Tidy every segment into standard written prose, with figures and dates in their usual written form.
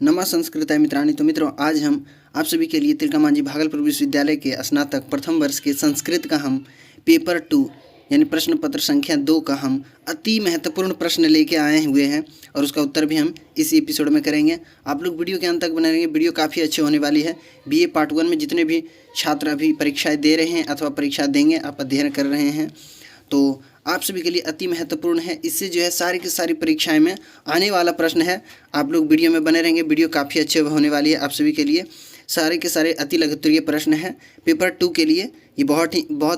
नमा संस्कृताय मित्राणि। तो मित्रों, आज हम आप सभी के लिए तिलका मांझी भागलपुर विश्वविद्यालय के स्नातक प्रथम वर्ष के संस्कृत का हम पेपर 2 यानी प्रश्न पत्र संख्या 2 का हम अति महत्वपूर्ण प्रश्न लेके आए हुए हैं और उसका उत्तर भी हम इस एपिसोड में करेंगे। आप लोग वीडियो के अंत तक बने रहेंगे, वीडियो काफ़ी अच्छी होने वाली है। बीए पार्ट 1 में जितने भी छात्र अभी परीक्षाएँ दे रहे हैं अथवा परीक्षा देंगे, आप अध्ययन कर रहे हैं, तो आप सभी के लिए अति महत्वपूर्ण है। इससे जो है सारी की सारी परीक्षाएं में आने वाला प्रश्न है। आप लोग वीडियो में बने रहेंगे, वीडियो काफ़ी अच्छे होने वाली है। आप सभी के लिए सारे के सारे अति लघुत्तरीय प्रश्न हैं पेपर 2 के लिए। ये बहुत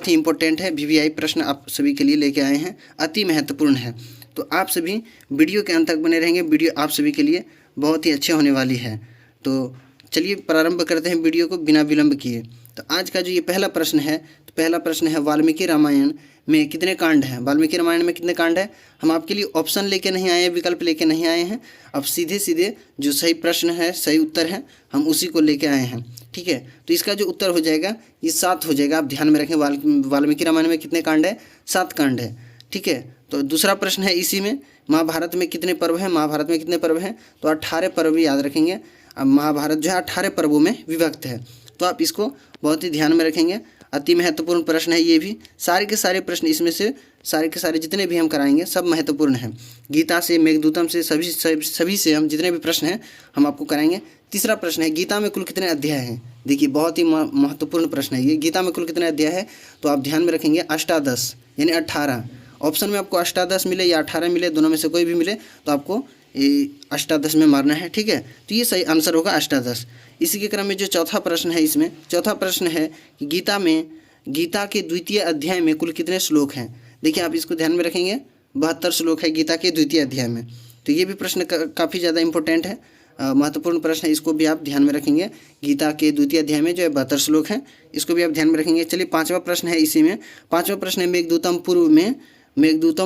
ही इंपॉर्टेंट है। वीवीआई प्रश्न आप सभी के लिए लेके आए हैं, अति महत्वपूर्ण है। तो आप सभी वीडियो के अंत तक बने रहेंगे, वीडियो आप सभी के लिए बहुत ही अच्छे होने वाली है। तो चलिए प्रारंभ करते हैं वीडियो को बिना विलंब किए। तो आज का जो ये पहला प्रश्न है, तो पहला प्रश्न है वाल्मीकि रामायण में कितने कांड हैं। वाल्मीकि रामायण में कितने कांड हैं, हम आपके लिए ऑप्शन लेके नहीं आए हैं, विकल्प लेके नहीं आए हैं। अब सीधे सीधे जो सही प्रश्न है, सही उत्तर है, हम उसी को लेके आए हैं। ठीक है, तो इसका जो उत्तर हो जाएगा ये 7 हो जाएगा। आप ध्यान में रखें, वाल्मीकि रामायण में कितने कांड है, 7 कांड है। ठीक है, तो दूसरा प्रश्न है इसी में, महाभारत में कितने पर्व हैं। महाभारत में कितने पर्व हैं, तो 18 पर्व याद रखेंगे। अब महाभारत जो है 18 पर्वों में विभक्त है, तो आप इसको बहुत ही ध्यान में रखेंगे। अति महत्वपूर्ण प्रश्न है ये भी। सारे के सारे प्रश्न इसमें से सारे के सारे जितने भी हम कराएंगे सब महत्वपूर्ण हैं। गीता से, मेघदूतम से, सभी से हम जितने भी प्रश्न हैं हम आपको कराएंगे। तीसरा प्रश्न है गीता में कुल कितने अध्याय हैं। देखिए बहुत ही महत्वपूर्ण प्रश्न है ये। गीता में कुल कितने अध्याय है, तो आप ध्यान में रखेंगे 18 यानी 18। ऑप्शन में आपको 18 मिले या 18 मिले, दोनों में से कोई भी मिले तो आपको 18 में मारना है। ठीक है, तो ये सही आंसर होगा 18। इसी के क्रम में जो चौथा प्रश्न है, इसमें चौथा प्रश्न है कि गीता के द्वितीय अध्याय में कुल कितने श्लोक हैं। देखिए आप इसको ध्यान में रखेंगे, 72 श्लोक है गीता के द्वितीय अध्याय में। तो ये भी प्रश्न काफ़ी ज़्यादा इंपॉर्टेंट है, महत्वपूर्ण प्रश्न है। इसको भी आप ध्यान में रखेंगे। गीता के द्वितीय अध्याय में जो है 72 श्लोक हैं, इसको भी आप ध्यान में रखेंगे। चलिए पाँचवा प्रश्न है इसी में। पाँचवा प्रश्न है मेघदूतम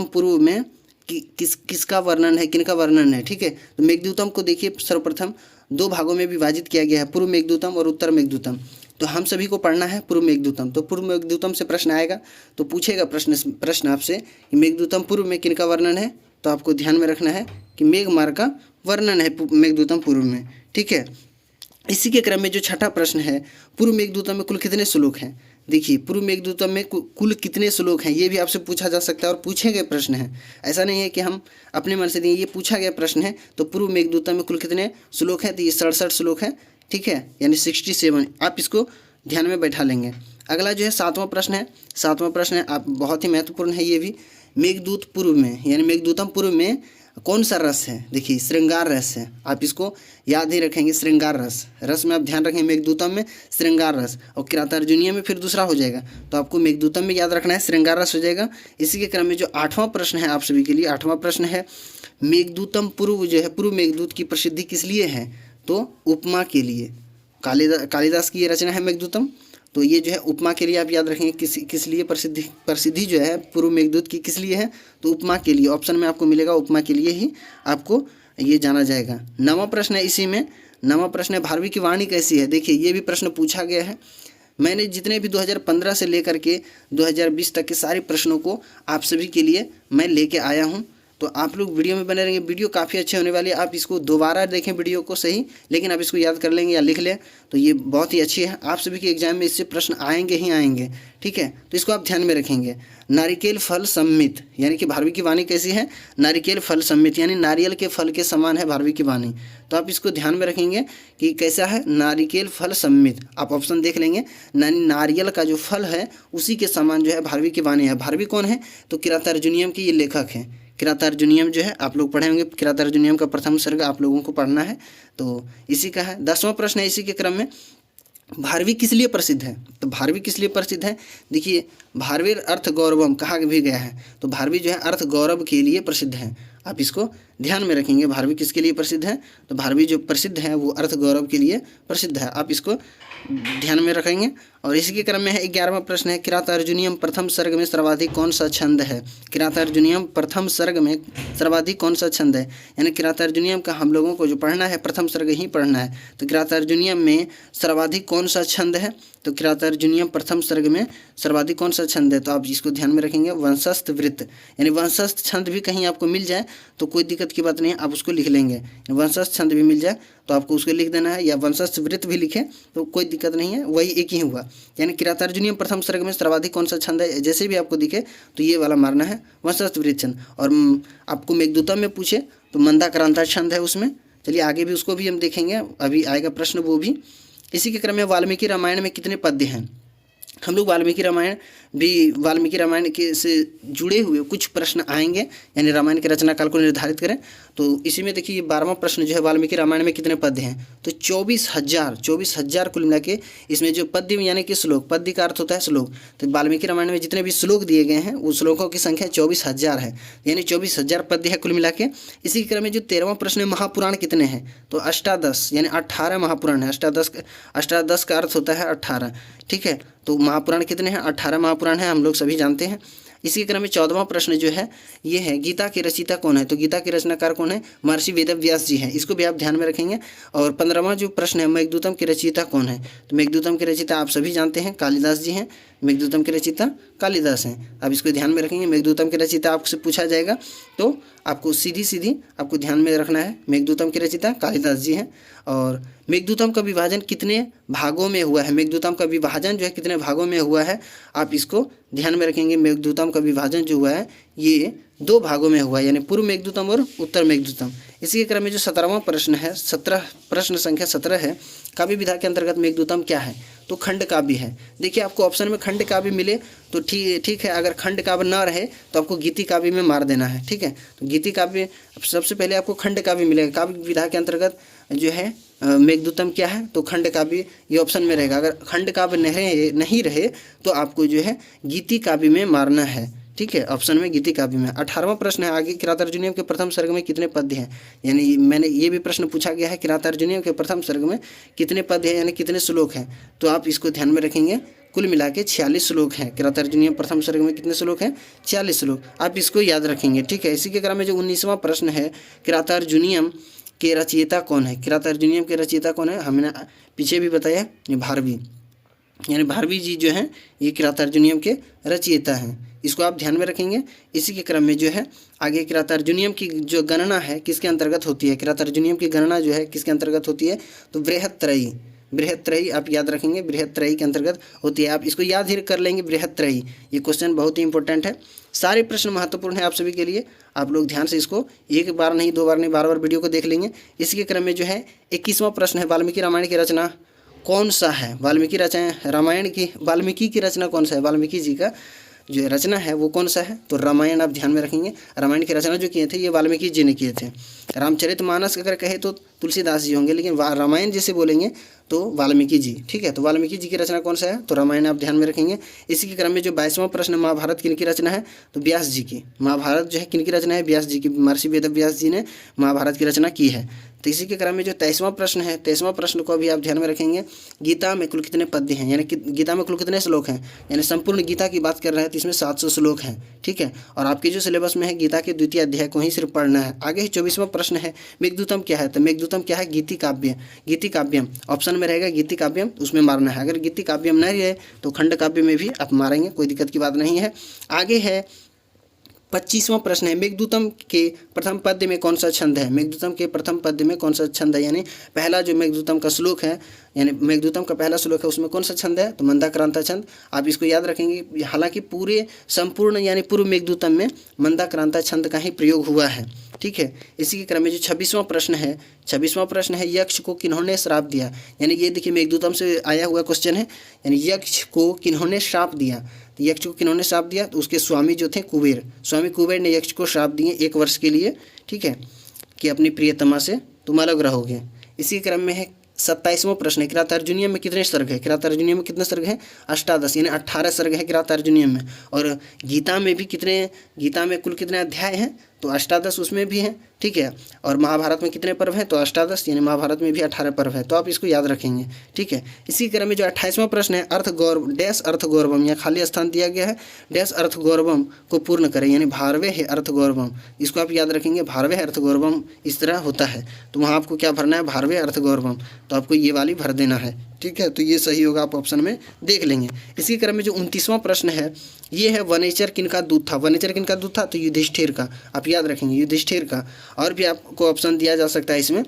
पूर्व में किसका वर्णन है, किनका वर्णन है। ठीक है, तो मेघदूतम को देखिए सर्वप्रथम 2 भागों में विभाजित किया गया है, पूर्व मेघदूतम और उत्तर मेघदूतम। तो हम सभी को पढ़ना है पूर्व मेघदूतम। तो पूर्व मेघदूतम से प्रश्न आएगा तो पूछेगा प्रश्न आपसे कि मेघदूतम पूर्व में किनका वर्णन है, तो आपको ध्यान में रखना है कि मेघमार्ग का वर्णन है मेघदूतम पूर्व में। ठीक है, इसी के क्रम में जो छठा प्रश्न है, पूर्व मेघदूतम में कुल कितने श्लोक हैं। देखिए पूर्व मेघदूतम में कुल कितने श्लोक हैं, ये भी आपसे पूछा जा सकता है और पूछे गए प्रश्न है। ऐसा नहीं है कि हम अपने मन से देंगे, ये पूछा गया प्रश्न है। तो पूर्व मेघदूतम में कुल कितने श्लोक हैं, तो ये 67 श्लोक हैं। ठीक है, यानी 67। आप इसको ध्यान में बैठा लेंगे। अगला जो है 7वां प्रश्न है। 7वां प्रश्न है आप बहुत ही महत्वपूर्ण है ये भी। मेघदूत पूर्व में यानी मेघदूतम पूर्व में कौन सा रस है। देखिए श्रृंगार रस है, आप इसको याद ही रखेंगे। श्रृंगार रस में आप ध्यान रखेंगे, मेघदूतम में श्रृंगार रस, और किरातार्जुनीय में फिर दूसरा हो जाएगा। तो आपको मेघदूतम में याद रखना है, श्रृंगार रस हो जाएगा। इसी के क्रम में जो 8वां प्रश्न है आप सभी के लिए, 8वां प्रश्न है मेघदूतम पूर्व जो है, पूर्व मेघदूत की प्रसिद्धि किस लिए है, तो उपमा के लिए। कालिदास की ये रचना है मेघदूतम, तो ये जो है उपमा के लिए आप याद रखेंगे। किस लिए प्रसिद्धि जो है पूर्व मेघदूत की किस लिए है, तो उपमा के लिए। ऑप्शन में आपको मिलेगा उपमा के लिए ही आपको ये जाना जाएगा। 9वां प्रश्न है इसी में। 9वां प्रश्न है भारवी की वाणी कैसी है। देखिए ये भी प्रश्न पूछा गया है। मैंने जितने भी 2015 से लेकर के 2020 तक के सारे प्रश्नों को आप सभी के लिए मैं लेके आया हूँ। तो आप लोग वीडियो में बने रहेंगे, वीडियो काफ़ी अच्छे होने वाली है। आप इसको दोबारा देखें वीडियो को सही, लेकिन आप इसको याद कर लेंगे या लिख लें तो ये बहुत ही अच्छी है। आप सभी के एग्जाम में इससे प्रश्न आएंगे ही आएंगे। ठीक है, तो इसको आप ध्यान में रखेंगे। नारिकेल फल सम्मित यानी कि भारवी की वाणी कैसी है, नारिकेल फल सम्मित यानी नारियल के फल के समान है भारवी की वाणी। तो आप इसको ध्यान में रखेंगे कि कैसा है, नारिकेल फल सम्मित। आप ऑप्शन देख लेंगे, नारियल का जो फल है उसी के समान जो है भारवी की वाणी है। भारवी कौन है, तो किरातार्जुनीयम के ये लेखक हैं। किरातार्जुनीयम जो है आप लोग पढ़े होंगे, किरातार्जुनीयम का प्रथम सर्ग आप लोगों को पढ़ना है, तो इसी का है। 10वां प्रश्न है इसी के क्रम में, भारवी किस लिए प्रसिद्ध है। तो भारवी किस लिए प्रसिद्ध है, देखिए भारवीर अर्थ गौरवम कहा भी गया है, तो भारवी जो है अर्थ गौरव के लिए प्रसिद्ध है। आप इसको ध्यान में रखेंगे, भारवी किसके लिए प्रसिद्ध है, तो भारवी जो प्रसिद्ध है वो अर्थ गौरव के लिए प्रसिद्ध है। आप इसको ध्यान में रखेंगे। और इसी के क्रम में है 11वां प्रश्न है किरातार्जुनीयम प्रथम सर्ग में सर्वाधिक कौन सा छंद है। किरातार्जुनीयम प्रथम सर्ग में सर्वाधिक कौन सा छंद है, यानी किरातार्जुनीयम का हम लोगों को जो पढ़ना है प्रथम सर्ग ही पढ़ना है। तो किरातार्जुनीयम में सर्वाधिक कौन सा छंद है, तो किरातार्जुनीयम प्रथम सर्ग में सर्वाधिक कौन सा छंद है, तो आप इसको ध्यान में रखेंगे। वंशस्थ वृत्त यानी वंशस्थ छंद भी कहीं आपको मिल जाए तो कोई दिक्कत की बात नहीं है, आप उसको लिख लेंगे। वंशज छंद भी मिल जाए तो आपको उसको लिख देना है, या वंशज वृत्त भी लिखे तो कोई दिक्कत नहीं है, वही एक ही हुआ। यानी किरातार्जुनीय प्रथम सर्ग में सर्वाधिक कौन सा छंद है, जैसे भी आपको दिखे तो ये वाला मारना है, वंशज वृत्त छंद। और आपको मेघदूतम में पूछे तो मंदाक्रांता छंद है उसमें। चलिए आगे भी उसको भी हम देखेंगे, अभी आएगा प्रश्न वो भी। इसी के क्रम में वाल्मीकि रामायण में कितने पद्य हैं। हम लोग वाल्मीकि रामायण के से जुड़े हुए कुछ प्रश्न आएंगे, यानी रामायण के रचना काल को निर्धारित करें। तो इसी में देखिए 12वां प्रश्न जो है, वाल्मीकि रामायण में कितने पद्य हैं, तो 24,000 कुल मिला के। इसमें जो पद्य यानी कि श्लोक, पद्य का अर्थ होता है श्लोक, तो वाल्मीकि रामायण में जितने भी श्लोक दिए गए हैं उस श्लोकों की संख्या 24,000 है, यानी 24,000 पद्य है कुल मिला के। इसी क्रम में जो 13वां प्रश्न है, महापुराण कितने हैं, तो अष्टादश यानी 18 महापुराण है। अष्टादश का अर्थ होता है 18, ठीक है। तो महापुराण कितने हैं, 18 महापुराण हैं, हम लोग सभी जानते हैं। इसी क्रम में 14वां प्रश्न जो है ये है, गीता के रचयिता कौन है, तो गीता के रचनाकार कौन है, महर्षि वेदव्यास जी हैं, इसको भी आप ध्यान में रखेंगे। और 15वां जो प्रश्न है, मेघदूतम के रचयिता कौन है, तो मेघदूतम के रचयिता आप सभी जानते हैं, कालिदास जी हैं। मेघदूतम के रचयिता कालिदास हैं, आप इसको ध्यान में रखेंगे। मेघदूतम के रचयिता आपसे पूछा जाएगा तो आपको सीधी आपको ध्यान में रखना है, मेघदूतम के रचयिता कालिदास जी हैं। और मेघदूतम का विभाजन कितने भागों में हुआ है, मेघदूतम का विभाजन जो है कितने भागों में हुआ है, आप इसको ध्यान में रखेंगे। मेघदूतम का विभाजन जो हुआ है ये 2 भागों में हुआ है, यानी पूर्व मेघदूतम और उत्तर मेघदूतम। इसी के क्रम में जो 17वां प्रश्न है, 17 प्रश्न संख्या 17 है, काव्य विधा के अंतर्गत मेघदूतम क्या है, तो खंड काव्य है। देखिए आपको ऑप्शन में खंड काव्य मिले तो ठीक है, अगर खंड काव्य ना रहे तो आपको गीति काव्य में मार देना है, ठीक है। तो गीति काव्य सबसे पहले आपको खंड काव्य मिलेगा। काव्य विधा के अंतर्गत जो है मेघदूतम क्या है, तो खंड काव्य ये ऑप्शन में रहेगा। अगर खंड काव्य नहीं रहे तो आपको जो है गीति काव्य में मारना है, ठीक है, ऑप्शन में गीति काव्य में। 18वां प्रश्न है, आगे किरातार्जुनीयम के प्रथम सर्ग में कितने पद्य हैं, यानी मैंने ये भी प्रश्न पूछा गया है, किरातार्जुनीयम के प्रथम सर्ग में कितने पद्य हैं, यानी कितने श्लोक हैं, तो आप इसको ध्यान में रखेंगे। कुल मिला के 46 श्लोक हैं। किरातार्जुनीयम प्रथम सर्ग में कितने श्लोक हैं, 46 श्लोक, आप इसको याद रखेंगे, ठीक है। इसी के क्रम में जो 19वां प्रश्न है, किरातार्जुनीयम के रचयिता कौन है, किरातार्जुनीयम के रचयिता कौन है, हमने पीछे भी बताया, भारवी, यानी भारवी जी जो हैं ये किरातार्जुनीयम के रचयिता हैं, इसको आप ध्यान में रखेंगे। इसी के क्रम में जो है आगे किरातार्जुनीयम की जो गणना है किसके अंतर्गत होती है, किरातार्जुनीयम की गणना जो है किसके अंतर्गत होती है, तो बृहत्त्रयी आप याद रखेंगे, बृहत्त्रयी के अंतर्गत होती है, आप इसको याद ही कर लेंगे बृहत्त्रयी। ये क्वेश्चन बहुत ही इंपॉर्टेंट है, सारे प्रश्न महत्वपूर्ण है आप सभी के लिए, आप लोग ध्यान से इसको एक बार नहीं, 2 बार नहीं, बार वीडियो को देख लेंगे। इसी के क्रम में जो है 21वां प्रश्न है, वाल्मीकि रामायण की रचना कौन सा है, वाल्मीकि की रचना कौन सा है, वाल्मीकि जी का जो रचना है वो कौन सा है, तो रामायण आप ध्यान में रखेंगे। रामायण की रचना जो किए थे ये वाल्मीकि जी ने किए थे। रामचरितमानस अगर कहे तो तुलसीदास जी होंगे, लेकिन रामायण जैसे बोलेंगे तो वाल्मीकि जी, ठीक है। तो वाल्मीकि जी की रचना कौन सा है, तो रामायण आप ध्यान में रखेंगे। इसी के क्रम में जो 22वां प्रश्न, महाभारत किनकी रचना है, तो व्यास जी की। महाभारत जो है किनकी रचना है, व्यास जी की, महर्षि वेदव्यास जी ने महाभारत की रचना की है। तो इसी के क्रम में जो 23वां प्रश्न है, 23वां प्रश्न को भी आप ध्यान में रखेंगे। गीता में कुल कितने पद्य हैं, यानी कि गीता में कुल कितने श्लोक हैं, यानी संपूर्ण गीता की बात कर रहे हैं तो इसमें 700 श्लोक हैं, ठीक है। और आपके जो सिलेबस में है गीता के 2य अध्याय को ही सिर्फ पढ़ना है। आगे 24वां प्रश्न है, मेघदूतम क्या है, तो मेघदूतम क्या है, गीति काव्यम, ऑप्शन में रहेगा गीति काव्यम, उसमें मारना है। अगर गीति काव्यम नहीं रहे तो खंड काव्य में भी आप मारेंगे, कोई दिक्कत की बात नहीं है। आगे है 25वां प्रश्न है, मेघदूतम के प्रथम पद्य में कौन सा छंद है, मेघदूतम के प्रथम पद्य में कौन सा छंद है, यानी पहला जो मेघदूतम का श्लोक है, यानी मेघदूतम का पहला श्लोक है उसमें कौन सा छंद है, तो मंदाक्रांता छंद, आप इसको याद रखेंगे। हालांकि पूरे संपूर्ण यानी पूर्व मेघदूतम में मंदाक्रांता छंद का ही प्रयोग हुआ है, ठीक है। इसी के क्रम में जो 26वां प्रश्न है, यक्ष को किन्होंने श्राप दिया, यानी ये देखिए मेघदूतम से आया हुआ क्वेश्चन है, यानी यक्ष को किन्होंने श्राप दिया, तो यक्ष को किन्होंने श्राप दिया, तो उसके स्वामी जो थे कुबेर, स्वामी कुबेर ने यक्ष को श्राप दिए 1 वर्ष के लिए, ठीक है, कि अपनी प्रियतमा से तुम अलग रहोगे। इसी क्रम में है 27वां प्रश्न है, किरातार्जुनीयम में कितने सर्ग है, किरातार्जुनीयम में कितने सर्ग हैं, अष्टादश, यानी 18 सर्ग है किरातार्जुनीयम में। और गीता में भी गीता में कुल कितने अध्याय हैं, तो अष्टादश उसमें भी हैं, ठीक है। और महाभारत में कितने पर्व हैं, तो अष्टादश, यानी महाभारत में भी 18 पर्व है, तो आप इसको याद रखेंगे, ठीक है। इसी क्रम में जो 28वां प्रश्न है, डैश अर्थ गौरवम, यहाँ खाली स्थान दिया गया है, डैश अर्थ गौरवम को पूर्ण करें, यानी भारवे है अर्थ गौरवम, इसको आप याद रखेंगे, भारवे है अर्थ गौरवम इस तरह होता है, तो वहाँ आपको क्या भरना है, भारवे अर्थ गौरवम, तो आपको ये वाली भर देना है, ठीक है, तो ये सही होगा, आप ऑप्शन में देख लेंगे। इसी क्रम में जो 29वां प्रश्न है ये है वनेचर किनका दूत था। वनेचर किनका दूत था, तो युधिष्ठिर का, आप याद रखेंगे युधिष्ठिर का। और भी आपको ऑप्शन दिया जा सकता है, इसमें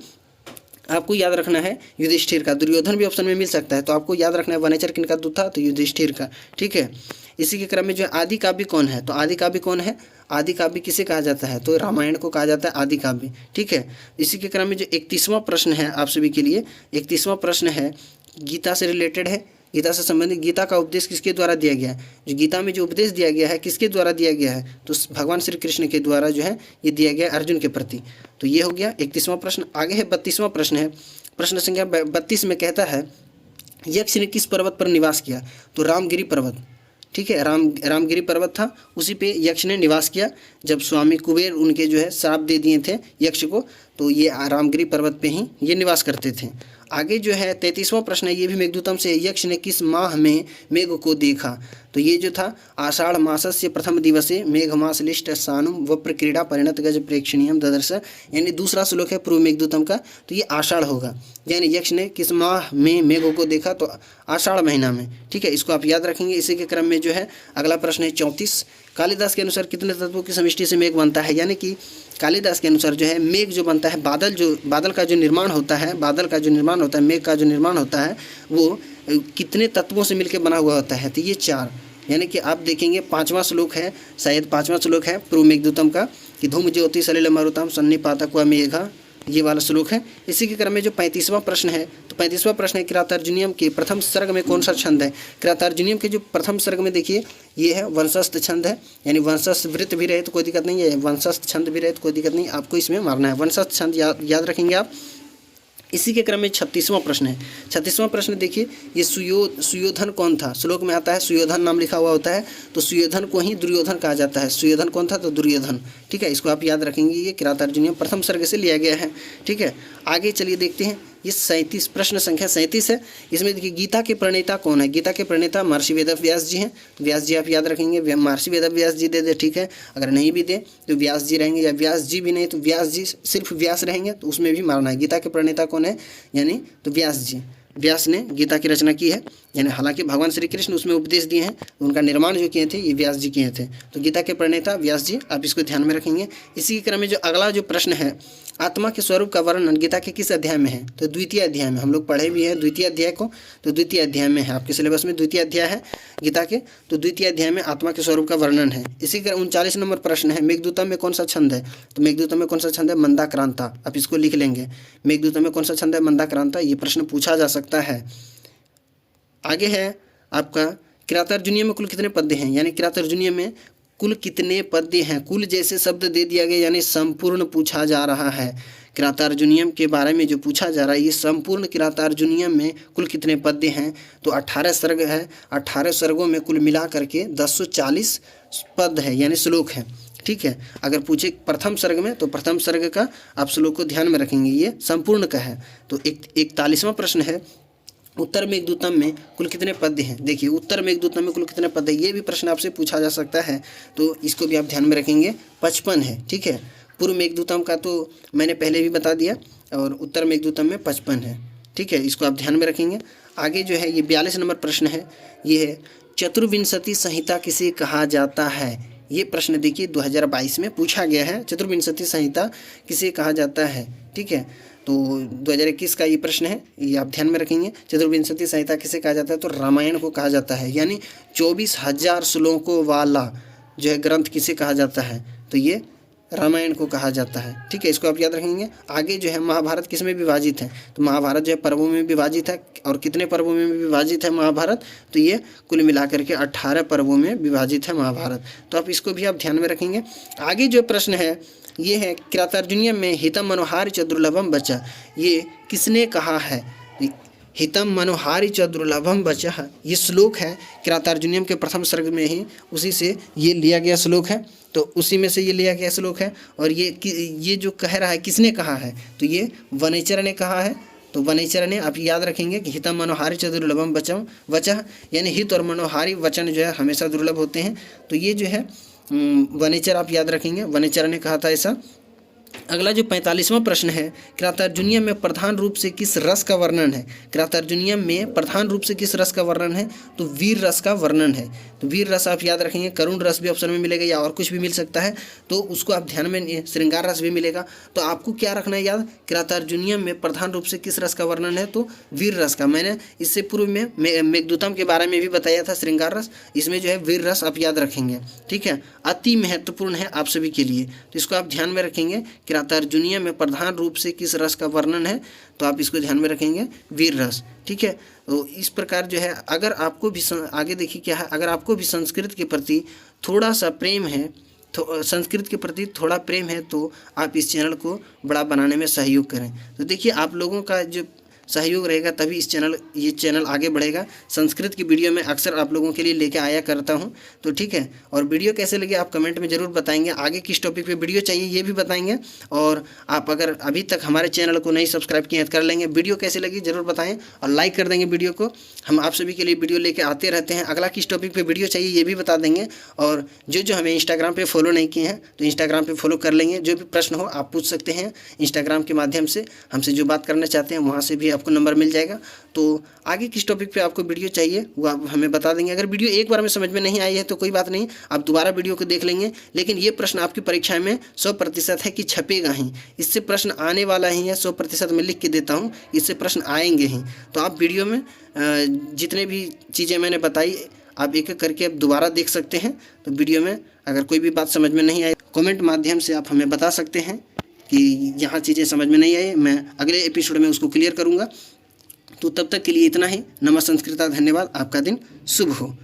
आपको याद रखना है युधिष्ठिर का। दुर्योधन भी ऑप्शन में मिल सकता है, तो आपको याद रखना है वनेचर किनका दूत था, तो युधिष्ठिर का। ठीक है, इसी के क्रम में जो आदि काव्य कौन है, तो आदि काव्य कौन है, आदि काव्य किसे कहा जाता है, तो रामायण को कहा जाता है आदि काव्य। ठीक है, इसी के क्रम में जो 31वां प्रश्न है आप सभी के लिए, 31वां प्रश्न है गीता से रिलेटेड है। गीता से संबंधित, गीता का उपदेश किसके द्वारा दिया गया है, जो गीता में जो उपदेश दिया गया है किसके द्वारा दिया गया है, तो भगवान श्री कृष्ण के द्वारा जो है ये दिया गया अर्जुन के प्रति। तो ये हो गया 31वां प्रश्न। आगे है 32वां प्रश्न है, प्रश्न संख्या 32 में कहता है यक्ष ने किस पर्वत पर निवास किया, तो रामगिरी पर्वत। ठीक है, रामगिरी पर्वत था, उसी पे यक्ष ने निवास किया। जब स्वामी कुबेर उनके जो है श्राप दे दिए थे यक्ष को, तो ये रामगिरी पर्वत पे ही ये निवास करते थे। आगे जो है 33वां प्रश्न है, ये भी मेघदूतम से, यक्ष ने किस माह में मेघ को देखा, तो ये जो था आषाढ़ मासस्य प्रथम दिवसे मेघ मास लिष्ट सानुम वप्र क्रीड़ा परिणत गज प्रेक्षणीयम ददर्श, यानी दूसरा श्लोक है पूर्व मेघदूतम का, तो ये आषाढ़ होगा। यानी यक्ष ने किस माह में मेघ को देखा, तो आषाढ़ महीना में। ठीक है, इसको आप याद रखेंगे। इसी के क्रम में जो है अगला प्रश्न है 34, कालिदास के अनुसार कितने तत्वों की समष्टि से मेघ बनता है, यानी कि कालिदास के अनुसार जो है मेघ जो बनता है, बादल का जो निर्माण होता है, मेघ का जो निर्माण होता है वो कितने तत्वों से मिलकर बना हुआ होता है, तो ये 4। यानी कि आप देखेंगे 5वां श्लोक है, शायद 5वां श्लोक है पूर्व मेघदूतम का, कि धूम ज्योति सलिल मरुतम सन्निपातक व मेघा, ये वाला श्लोक है। इसी के क्रम में जो 35वां प्रश्न है, तो 35वां प्रश्न है किरातार्जुनीयम के प्रथम सर्ग में कौन सा छंद है। किरातार्जुनीयम के जो प्रथम सर्ग में देखिए ये है वंशस्थ छंद है, यानी वंशस्थ वृत्त भी रहे तो कोई दिक्कत नहीं है, वंशस्थ छंद भी रहे तो कोई दिक्कत नहीं, आपको इसमें मारना है वंशस्थ छंद, याद रखेंगे आप। इसी के क्रम में 36वां प्रश्न है। 36वां प्रश्न देखिए, ये सुयोधन कौन था, श्लोक में आता है सुयोधन नाम लिखा हुआ होता है, तो सुयोधन को ही दुर्योधन कहा जाता है। सुयोधन कौन था, तो दुर्योधन। ठीक है, इसको आप याद रखेंगे, ये किरातार्जुनीयम प्रथम सर्ग से लिया गया है। ठीक है, आगे चलिए देखते हैं, ये 37 प्रश्न संख्या 37 है। इसमें देखिए गीता के प्रणेता कौन है, गीता के प्रणेता महर्षि वेदव्यास जी हैं। व्यास जी आप याद रखेंगे, महर्षि वेदव्यास जी दे दे, ठीक है, अगर नहीं भी दे तो व्यास जी रहेंगे, या व्यास जी भी नहीं तो व्यास जी, सिर्फ व्यास रहेंगे तो उसमें भी मारना है। गीता के प्रणेता कौन है, यानी तो व्यास जी, व्यास ने गीता की रचना की है, यानी हालांकि भगवान श्री कृष्ण उसमें उपदेश दिए हैं, उनका निर्माण जो किए थे ये व्यास जी किए थे। तो गीता के प्रणेता व्यास जी, आप इसको ध्यान में रखेंगे। इसी क्रम में जो अगला जो प्रश्न है, आत्मा के स्वरूप का वर्णन गीता के किस अध्याय में है, तो द्वितीय अध्याय में। हम लोग पढ़े भी हैं द्वितीय अध्याय को, तो द्वितीय अध्याय में है, आपके सिलेबस में द्वितीय अध्याय है गीता के, तो द्वितीय अध्याय में आत्मा के स्वरूप का वर्णन है। इसी का 39 नंबर प्रश्न है, मेघदूतम में कौन सा छंद है, तो मेघदूतम में कौन सा छंद है, मंदाक्रांता, आप इसको लिख लेंगे। मेघदूतम में कौन सा छंद है, मंदाक्रांता, ये प्रश्न पूछा जा सकता है। आगे है आपका किरातार्जुनीय में कुल कितने पद्य हैं, यानी किरातार्जुनीय में कुल कितने पद्य हैं। कुल जैसे शब्द दे दिया गया, यानी संपूर्ण पूछा जा रहा है। किरातार्जुनीयम के बारे में जो पूछा जा रहा है, ये संपूर्ण किरातार्जुनीयम में कुल कितने पद्य हैं, तो 18 सर्ग है। 18 सर्गों में कुल मिला करके 1040 पद है, यानी श्लोक है। ठीक है, अगर पूछे प्रथम सर्ग में, तो प्रथम सर्ग का आप श्लोक को ध्यान में रखेंगे, ये संपूर्ण का है। तो 41वां प्रश्न है, उत्तर मेघदूतम में कुल कितने पद्य हैं। देखिए उत्तर मेघदूतम में कुल कितने पद्य हैं, ये भी प्रश्न आपसे पूछा जा सकता है, तो इसको भी आप ध्यान में रखेंगे। 55 है। ठीक है, पूर्व मेघदूतम का तो मैंने पहले भी बता दिया, और उत्तर मेघदूतम में 55 है। ठीक है, इसको आप ध्यान में रखेंगे। आगे जो है ये 42 नंबर प्रश्न है, ये है चतुर्विंशति संहिता किसे कहा जाता है। ये प्रश्न देखिए 2022 में पूछा गया है, चतुर्विंशति संहिता किसे कहा जाता है। ठीक है, तो 2021 का ये प्रश्न है, ये आप ध्यान में रखेंगे। चतुर्विंशति संहिता किसे कहा जाता है, तो रामायण को कहा जाता है, यानी 24,000 श्लोकों वाला जो है ग्रंथ किसे कहा जाता है, तो ये रामायण को कहा जाता है। ठीक है, इसको आप याद रखेंगे। आगे जो है महाभारत किस में विभाजित है, तो महाभारत जो है पर्वों में विभाजित है, और कितने पर्वों में विभाजित है महाभारत, तो ये कुल मिलाकर के 18 पर्वों में विभाजित है महाभारत। तो आप इसको भी आप ध्यान में रखेंगे। आगे जो प्रश्न है ये है किरातार्जुनीयम में हितम मनोहारी च दुर्लभम बचा, ये किसने कहा है। हितम मनोहारी च दुर्लभम बचा, ये श्लोक है किरातार्जुनीयम के प्रथम सर्ग में ही, उसी से ये लिया गया श्लोक है, तो उसी में से ये लिया गया श्लोक है। और ये जो कह रहा है किसने कहा है, तो ये वनेचर ने कहा है। तो वनेचर ने, आप याद रखेंगे कि हितम मनोहारी च दुर्लभम वचः, यानी हित और मनोहारी वचन जो है हमेशा दुर्लभ होते हैं। तो ये जो है वनेचर आप याद रखेंगे, वनेचर ने कहा था ऐसा। अगला जो 45वां प्रश्न है, कृतार्जुनीय में प्रधान रूप से किस रस का वर्णन है? कृतार्जुनीय में प्रधान रूप से किस रस का वर्णन है? तो वीर रस का वर्णन है। तो वीर रस आप याद रखेंगे, करुण रस भी ऑप्शन में मिलेगा या और कुछ भी मिल सकता है, तो उसको आप ध्यान में, श्रृंगार रस भी मिलेगा। तो आपको क्या रखना है याद, कृतार्जुनीय में प्रधान रूप से किस रस का वर्णन है? तो वीर रस का। मैंने इससे पूर्व में मेघदूतम के बारे में भी बताया था, श्रृंगार रस, इसमें जो है वीर रस आप याद रखेंगे। ठीक है, अति महत्वपूर्ण है आप सभी के लिए, तो इसको आप ध्यान में रखेंगे। कृतार्जुनीय में प्रधान रूप से किस रस का वर्णन है? तो आप इसको ध्यान में रखेंगे, वीर रस। ठीक है, तो इस प्रकार जो है, अगर आपको भी आगे देखिए क्या है, अगर आपको भी संस्कृत के प्रति थोड़ा सा प्रेम है, तो संस्कृत के प्रति थोड़ा प्रेम है, तो आप इस चैनल को बड़ा बनाने में सहयोग करें। तो देखिए, आप लोगों का जो सहयोग रहेगा तभी ये चैनल आगे बढ़ेगा। संस्कृत की वीडियो मैं अक्सर आप लोगों के लिए लेके आया करता हूं, तो ठीक है। और वीडियो कैसे लगे आप कमेंट में ज़रूर बताएंगे, आगे किस टॉपिक पे वीडियो चाहिए ये भी बताएंगे। और आप अगर अभी तक हमारे चैनल को नहीं सब्सक्राइब किए हैं तो कर लेंगे। वीडियो कैसे लगी ज़रूर बताएं और लाइक कर देंगे वीडियो को। हम आप सभी के लिए वीडियो लेके आते रहते हैं, अगला किस टॉपिक पर वीडियो चाहिए ये भी बता देंगे। और जो हमें इंस्टाग्राम पर फॉलो नहीं किए हैं तो इंस्टाग्राम पर फॉलो कर लेंगे। जो भी प्रश्न हो आप पूछ सकते हैं इंस्टाग्राम के माध्यम से, हमसे जो बात करना चाहते हैं वहाँ से भी आपको नंबर मिल जाएगा। तो आगे किस टॉपिक पे आपको वीडियो चाहिए वो आप हमें बता देंगे। अगर वीडियो एक बार में समझ में नहीं आई है तो कोई बात नहीं, आप दोबारा वीडियो को देख लेंगे। लेकिन ये प्रश्न आपकी परीक्षा में 100% है कि छपेगा ही, इससे प्रश्न आने वाला ही है। 100% मैं लिख के देता हूँ, इससे प्रश्न आएंगे ही। तो आप वीडियो में जितने भी चीज़ें मैंने बताई आप एक एक करके आप दोबारा देख सकते हैं। तो वीडियो में अगर कोई भी बात समझ में नहीं आई, कमेंट माध्यम से आप हमें बता सकते हैं कि यहाँ चीज़ें समझ में नहीं आई, मैं अगले एपिसोड में उसको क्लियर करूँगा। तो तब तक के लिए इतना ही। नमः संस्कृता, धन्यवाद। आपका दिन शुभ हो।